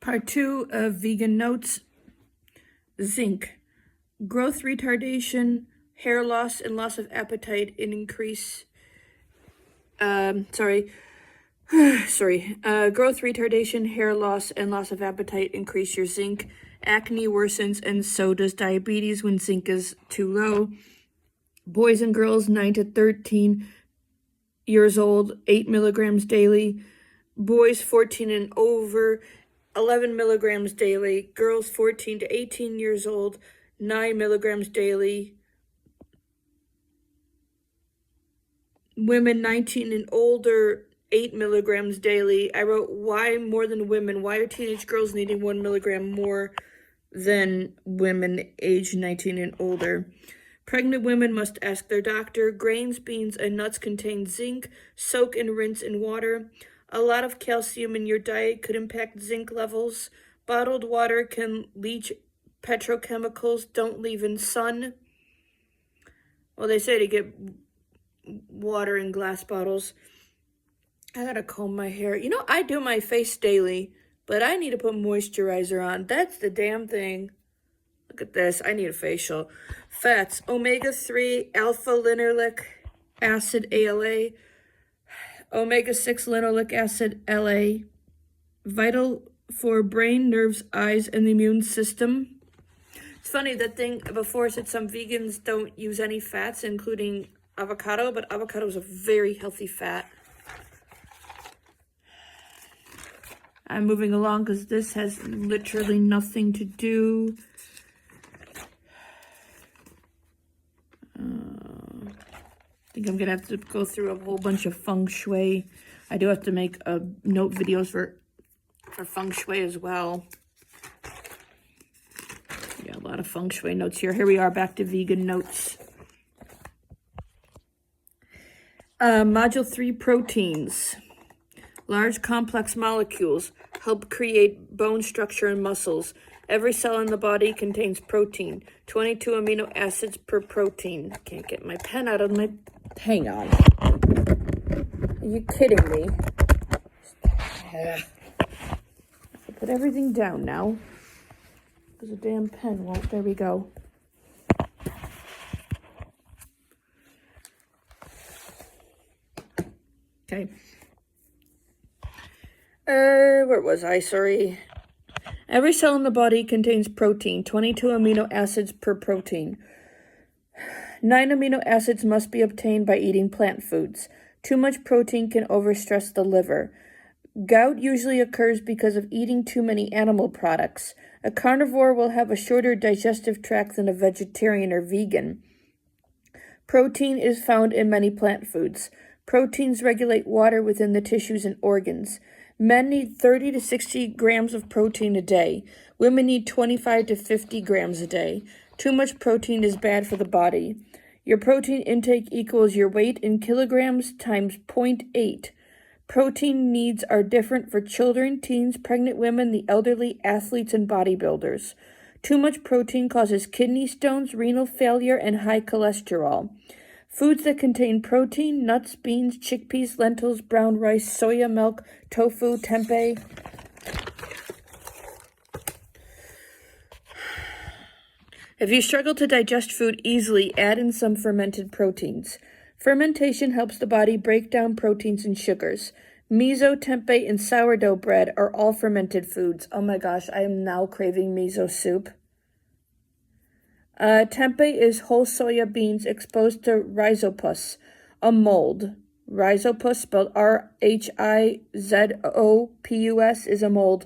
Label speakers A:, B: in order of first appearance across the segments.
A: Part 2 of Vegan Notes. Zinc. Growth retardation, hair loss, and loss of appetite and increase... growth retardation, hair loss, and loss of appetite increase your zinc. Acne worsens, and so does diabetes when zinc is too low. Boys and girls 9 to 13 years old, 8 milligrams daily. Boys 14 and over, 11 milligrams daily. Girls 14 to 18 years old, 9 milligrams daily. Women 19 and older, 8 milligrams daily. I wrote, why more than women? Why are teenage girls needing 1 milligram more than women aged 19 and older? Pregnant women must ask their doctor. Grains, beans, and nuts contain zinc. Soak and rinse in water. A lot of calcium in your diet could impact zinc levels. Bottled water can leach petrochemicals. Don't leave in sun. Well, they say to get water in glass bottles. I gotta comb my hair. You know, I do my face daily, but I need to put moisturizer on. That's the damn thing. Look at this. I need a facial. Fats. Omega-3 alpha-linoleic acid, ALA. Omega-6 linoleic acid, LA. Vital for brain, nerves, eyes, and the immune system. It's funny, that thing before said some vegans don't use any fats, including avocado, but avocado is a very healthy fat. I'm moving along because this has literally nothing to do. I think I'm going to have to go through a whole bunch of feng shui. I do have to make note videos for feng shui as well. Yeah, a lot of feng shui notes here. Here we are, back to vegan notes. Module 3 proteins. Large complex molecules help create bone structure and muscles. Every cell in the body contains protein. 22 amino acids per protein. Can't get my pen out of my... Hang on. Are you kidding me? I put everything down now. Because a damn pen won't. There we go. Okay. Where was I? Sorry. Every cell in the body contains protein, 22 amino acids per protein. 9 amino acids must be obtained by eating plant foods. Too much protein can overstress the liver. Gout usually occurs because of eating too many animal products. A carnivore will have a shorter digestive tract than a vegetarian or vegan. Protein is found in many plant foods. Proteins regulate water within the tissues and organs. Men need 30 to 60 grams of protein a day. Women need 25 to 50 grams a day. Too much protein is bad for the body. Your protein intake equals your weight in kilograms times 0.8. Protein needs are different for children, teens, pregnant women, the elderly, athletes, and bodybuilders. Too much protein causes kidney stones, renal failure, and high cholesterol. Foods that contain protein: nuts, beans, chickpeas, lentils, brown rice, soya milk, tofu, tempeh. If you struggle to digest food easily, add in some fermented proteins. Fermentation helps the body break down proteins and sugars. Miso, tempeh, and sourdough bread are all fermented foods. Oh my gosh, I am now craving miso soup. Tempeh is whole soya beans exposed to rhizopus, a mold. Rhizopus, spelled R-H-I-Z-O-P-U-S, is a mold.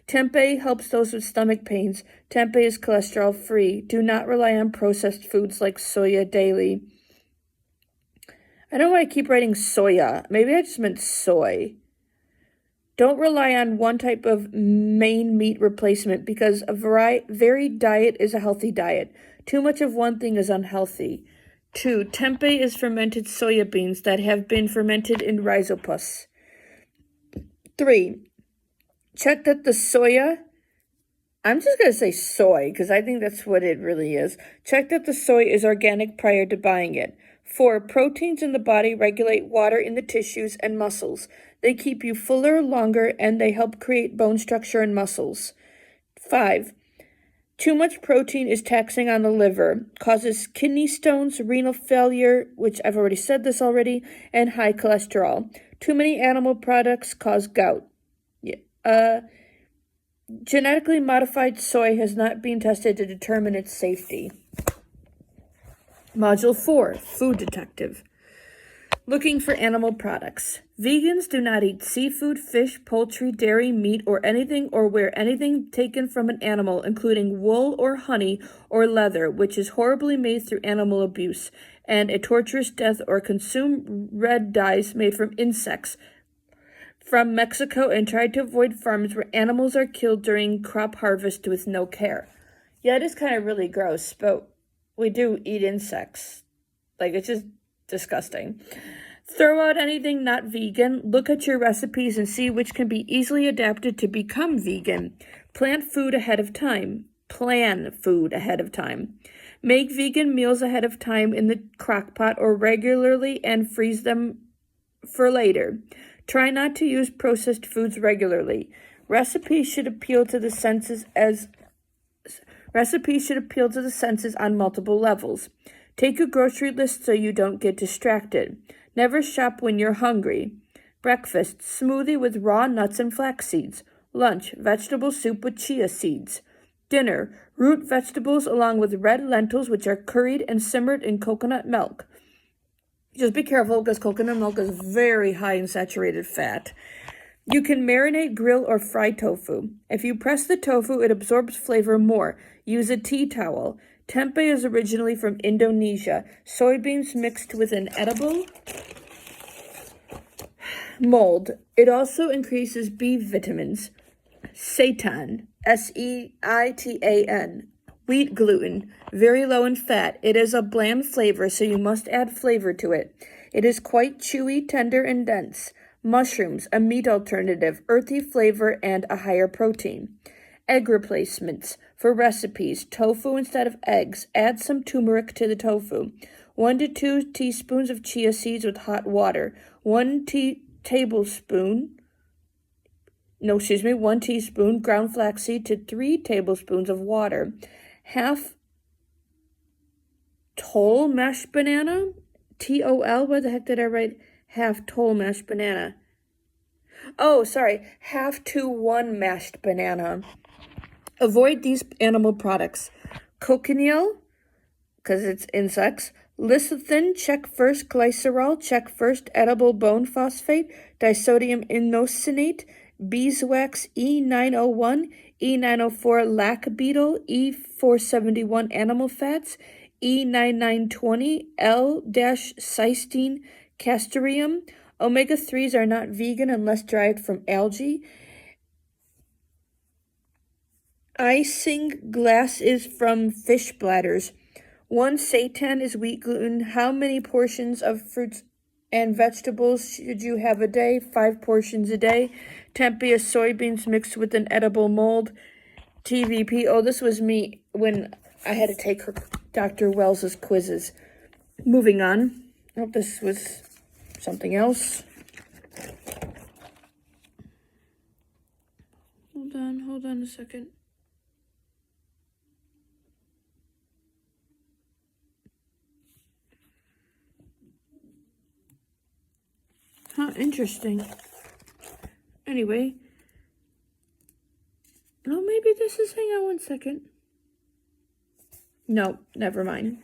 A: Tempeh helps those with stomach pains. Tempeh is cholesterol-free. Do not rely on processed foods like soya daily. I don't know why I keep writing soya. Maybe I just meant soy. Don't rely on one type of main meat replacement because a varied diet is a healthy diet. Too much of one thing is unhealthy. 2. Tempeh is fermented soya beans that have been fermented in rhizopus. 3. Check that the soya, I'm just going to say soy because I think that's what it really is. Check that the soy is organic prior to buying it. 4. Proteins in the body regulate water in the tissues and muscles. They keep you fuller longer, and they help create bone structure and muscles. 5. Too much protein is taxing on the liver, causes kidney stones, renal failure, which I've already said this already, and high cholesterol. Too many animal products cause gout. Genetically modified soy has not been tested to determine its safety. Module 4, Food Detective. Looking for animal products. Vegans do not eat seafood, fish, poultry, dairy, meat, or anything or wear anything taken from an animal, including wool or honey or leather, which is horribly made through animal abuse, and a torturous death, or consume red dyes made from insects from Mexico, and try to avoid farms where animals are killed during crop harvest with no care. Yeah, it is kind of really gross, but we do eat insects. Like, it's just disgusting. Throw out anything not vegan. Look at your recipes and see which can be easily adapted to become vegan. Plan food ahead of time. Make vegan meals ahead of time in the crock pot or regularly and freeze them for later. Try not to use processed foods regularly. Recipes should appeal to the senses on multiple levels. Take a grocery list so you don't get distracted. Never shop when you're hungry. Breakfast, smoothie with raw nuts and flax seeds. Lunch, vegetable soup with chia seeds. Dinner, root vegetables along with red lentils, which are curried and simmered in coconut milk. Just be careful because coconut milk is very high in saturated fat. You can marinate, grill, or fry tofu. If you press the tofu, it absorbs flavor more. Use a tea towel. Tempeh is originally from Indonesia. Soybeans mixed with an edible mold. It also increases B vitamins. Seitan, Seitan. Wheat gluten, very low in fat. It is a bland flavor, so you must add flavor to it. It is quite chewy, tender, and dense. Mushrooms, a meat alternative, earthy flavor, and a higher protein. Egg replacements. For recipes, tofu instead of eggs. Add some turmeric to the tofu. 1 to 2 teaspoons of chia seeds with hot water. 1 teaspoon ground flaxseed to 3 tablespoons of water. Half tol mashed banana. T-O-L, where the heck did I write half tol mashed banana? Oh, sorry, half to 1 mashed banana. Avoid these animal products. Cochineal, because it's insects. Lecithin, check first. Glycerol, check first. Edible bone phosphate. Disodium inosinate. Beeswax E901. E904 lac beetle. E471 animal fats. E9920 L-cysteine castoreum. Omega-3s are not vegan unless derived from algae. Isinglass is from fish bladders. 1 seitan is wheat gluten. How many portions of fruits and vegetables should you have a day? 5 portions a day. Tempeh is soybeans mixed with an edible mold. TVP. Oh, this was me when I had to take Dr. Wells's quizzes. Moving on. Oh, this was something else. Hold on a second. Huh, interesting. Anyway. Oh, maybe this is, hang on one second. No, never mind.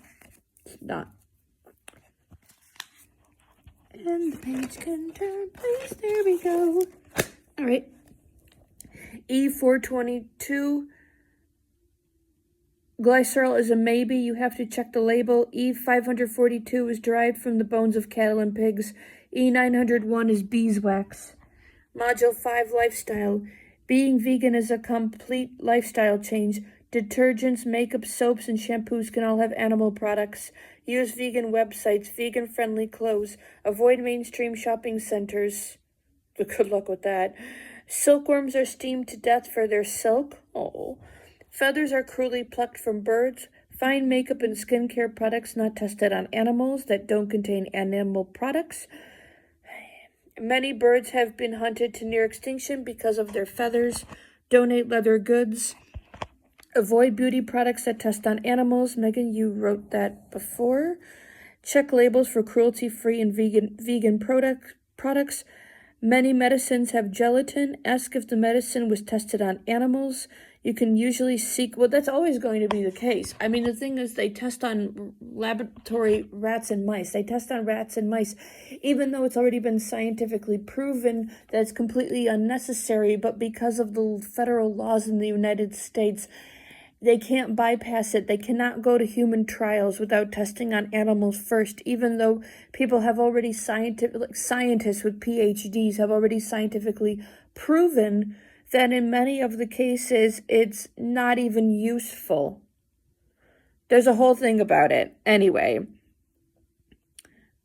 A: It's not. And the page can turn, please. There we go. All right. E422. Glycerol is a maybe. You have to check the label. E542 is derived from the bones of cattle and pigs. E901 is beeswax. Module 5, Lifestyle. Being vegan is a complete lifestyle change. Detergents, makeup, soaps, and shampoos can all have animal products. Use vegan websites, vegan-friendly clothes. Avoid mainstream shopping centers. Good luck with that. Silkworms are steamed to death for their silk. Oh. Feathers are cruelly plucked from birds. Find makeup and skincare products not tested on animals that don't contain animal products. Many birds have been hunted to near extinction because of their feathers. Donate leather goods. Avoid beauty products that test on animals. Megan, you wrote that before. Check labels for cruelty-free and vegan products. Many medicines have gelatin. Ask if the medicine was tested on animals. You can usually seek, well, that's always going to be the case. I mean, the thing is, they test on laboratory rats and mice. They test on rats and mice, even though it's already been scientifically proven that it's completely unnecessary. But because of the federal laws in the United States, they can't bypass it. They cannot go to human trials without testing on animals first, even though people have already scientists with PhDs have already scientifically proven that in many of the cases, it's not even useful. There's a whole thing about it. Anyway,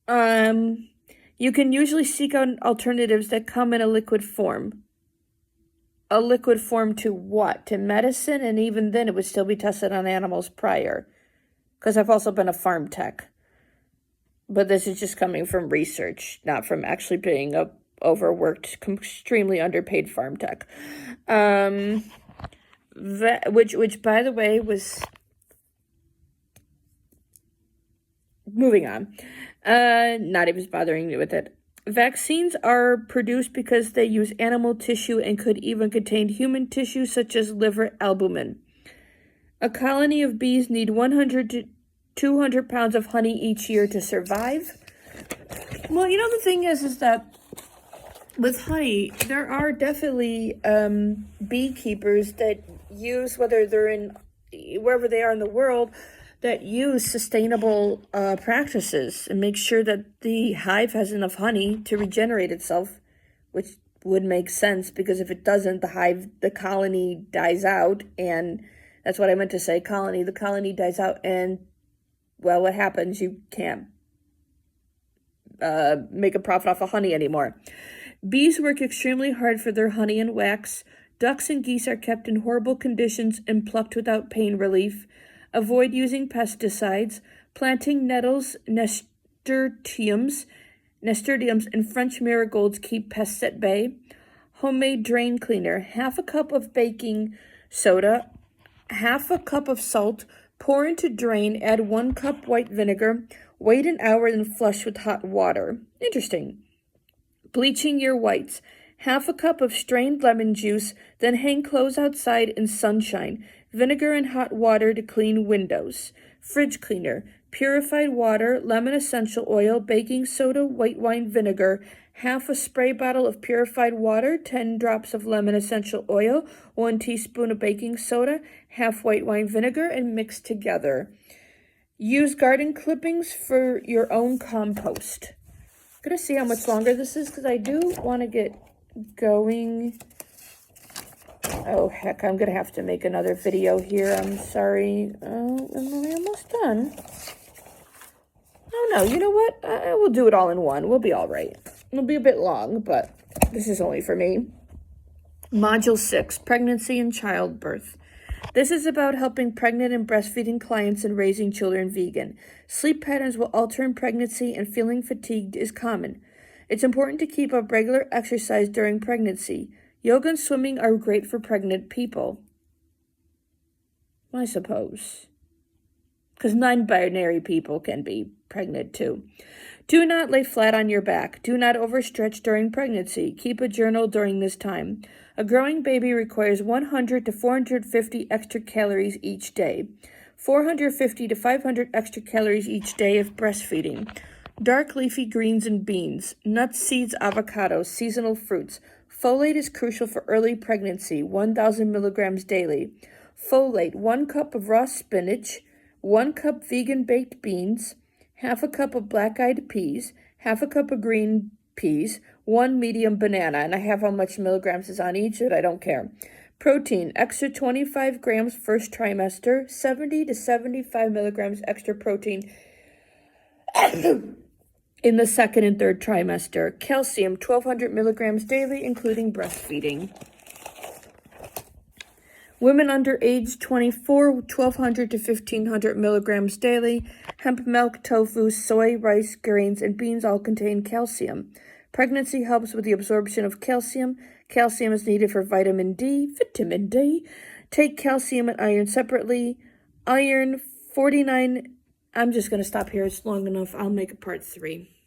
A: you can usually seek out alternatives that come in a liquid form. A liquid form to what? To medicine? And even then, it would still be tested on animals prior. Because I've also been a farm tech. But this is just coming from research, not from actually being a overworked, extremely underpaid farm tech. Which by the way was moving on. Not even bothering me with it. Vaccines are produced because they use animal tissue and could even contain human tissue such as liver albumin. A colony of bees need 100 to 200 pounds of honey each year to survive. Well, you know, the thing is that with honey, there are definitely beekeepers that use, whether they're in wherever they are in the world, that use sustainable practices and make sure that the hive has enough honey to regenerate itself, which would make sense because if it doesn't, the colony dies out, and that's what I meant to say, the colony dies out, and well, what happens? You can't make a profit off of honey anymore. Bees work extremely hard for their honey and wax. Ducks and geese are kept in horrible conditions and plucked without pain relief. Avoid using pesticides. Planting nettles, nasturtiums, and French marigolds keep pests at bay. Homemade drain cleaner. Half a cup of baking soda, half a cup of salt. Pour into drain, add 1 cup white vinegar. Wait an hour, then flush with hot water. Interesting. Bleaching your whites. Half a cup of strained lemon juice, then hang clothes outside in sunshine. Vinegar and hot water to clean windows. Fridge cleaner. Purified water, lemon essential oil, baking soda, white wine vinegar, half a spray bottle of purified water, 10 drops of lemon essential oil, 1 teaspoon of baking soda, half white wine vinegar, and mix together. Use garden clippings for your own compost. I'm going to see how much longer this is because I do want to get going. Oh, heck, I'm going to have to make another video here. I'm sorry. Oh, am I almost done? Oh, no, you know what? We'll do it all in one. We'll be all right. It'll be a bit long, but this is only for me. Module 6, Pregnancy and Childbirth. This is about helping pregnant and breastfeeding clients and raising children vegan. Sleep patterns will alter in pregnancy, and feeling fatigued is common. It's important to keep up regular exercise during pregnancy. Yoga and swimming are great for pregnant people. I suppose. Because non-binary people can be pregnant too. Do not lay flat on your back. Do not overstretch during pregnancy. Keep a journal during this time. A growing baby requires 100 to 450 extra calories each day. 450 to 500 extra calories each day if breastfeeding. Dark leafy greens and beans. Nuts, seeds, avocados, seasonal fruits. Folate is crucial for early pregnancy, 1,000 milligrams daily. Folate, 1 cup of raw spinach, 1 cup vegan baked beans, half a cup of black-eyed peas, half a cup of green peas, 1 medium banana, and I have how much milligrams is on each, but I don't care. Protein, extra 25 grams first trimester, 70 to 75 milligrams extra protein in the second and third trimester. Calcium, 1,200 milligrams daily, including breastfeeding. Women under age 24, 1,200 to 1,500 milligrams daily. Hemp milk, tofu, soy, rice, grains, and beans all contain calcium. Pregnancy helps with the absorption of calcium. Calcium is needed for vitamin D. Vitamin D. Take calcium and iron separately. Iron, 49. I'm just going to stop here. It's long enough. I'll make a part 3.